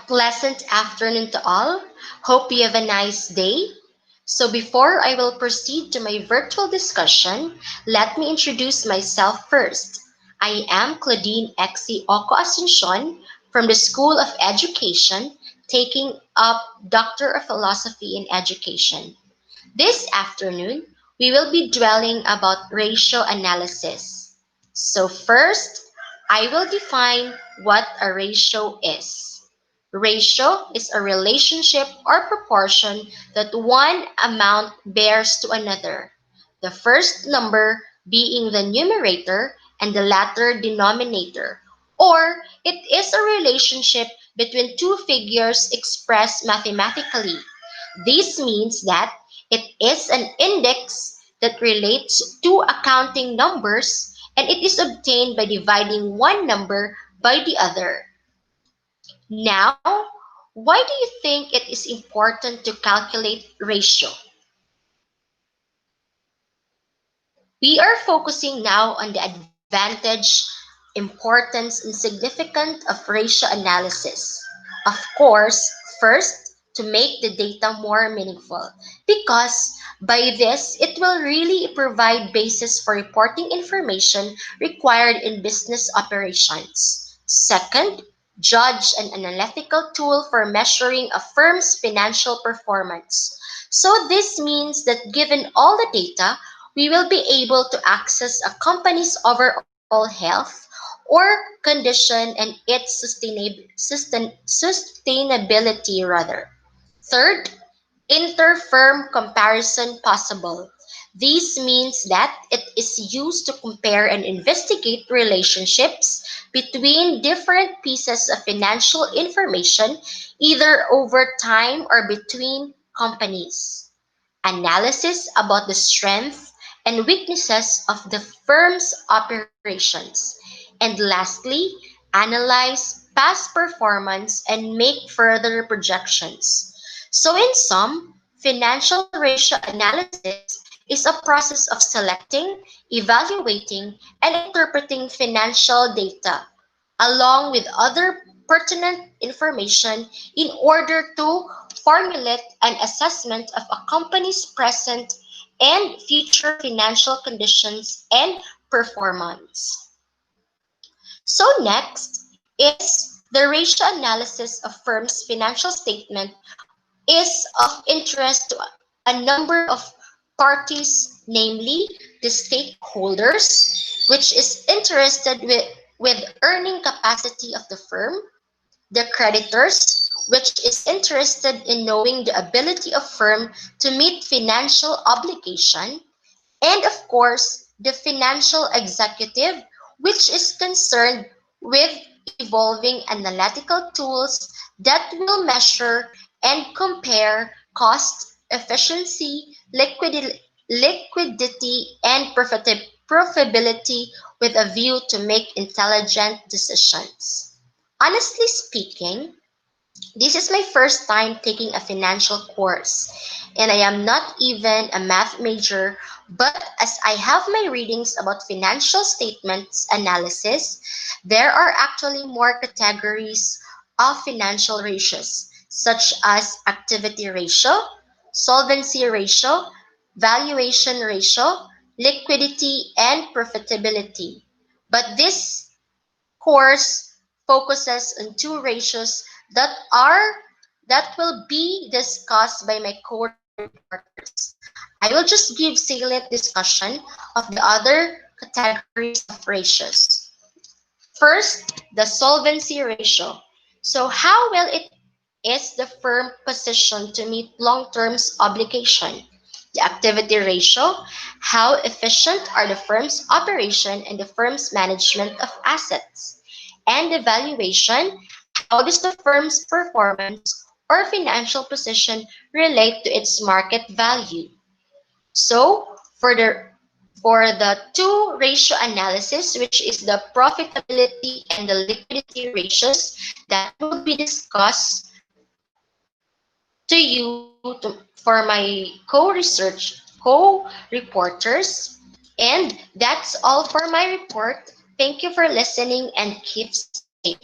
Pleasant afternoon to all. Hope you have a nice day. So before I will proceed to my virtual discussion, let me introduce myself first. I am Claudine Exi Oco Asuncion from the School of Education, taking up Doctor of Philosophy in Education. This afternoon, we will be dwelling about ratio analysis. So first, I will define what a ratio is. Ratio is a relationship or proportion that one amount bears to another, the first number being the numerator and the latter denominator. Or it is a relationship between two figures expressed mathematically. This means that it is an index that relates two accounting numbers, and it is obtained by dividing one number by the other. Now, why do you think it is important to calculate ratio? We are focusing now on the advantage, importance, and significance of ratio analysis. Of course, first, to make the data more meaningful, because by this, it will really provide basis for reporting information required in business operations. Second, judge an analytical tool for measuring a firm's financial performance. So this means that given all the data, we will be able to access a company's overall health or condition and its sustainability rather. Third, inter-firm comparison possible. This means that it is used to compare and investigate relationships between different pieces of financial information, either over time or between companies. Analysis about the strengths and weaknesses of the firm's operations. And lastly, analyze past performance and make further projections. So, in sum, financial ratio analysis is a process of selecting, evaluating, and interpreting financial data along with other pertinent information in order to formulate an assessment of a company's present and future financial conditions and performance. So next is the ratio analysis of firm's financial statement is of interest to a number of parties, namely the stakeholders, which is interested with earning capacity of the firm, the creditors, which is interested in knowing the ability of firm to meet financial obligation, and of course, the financial executive, which is concerned with evolving analytical tools that will measure and compare cost, efficiency, liquidity, and profitability with a view to make intelligent decisions. Honestly speaking, this is my first time taking a financial course, and I am not even a math major. But as I have my readings about financial statements analysis, there are actually more categories of financial ratios, such as activity ratio, solvency ratio, valuation ratio, liquidity, and profitability. But this course focuses on two ratios that are that will be discussed by my co-reporters. I will just give salient discussion of the other categories of ratios. First, the solvency ratio. So how well it is the firm positioned to meet long-term obligation? The activity ratio, how efficient are the firm's operation and the firm's management of assets? And the valuation, how does the firm's performance or financial position relate to its market value? So for the two ratio analysis, which is the profitability and the liquidity ratios that will be discussed to for my co-reporters. And that's all for my report. Thank you for listening and keep safe.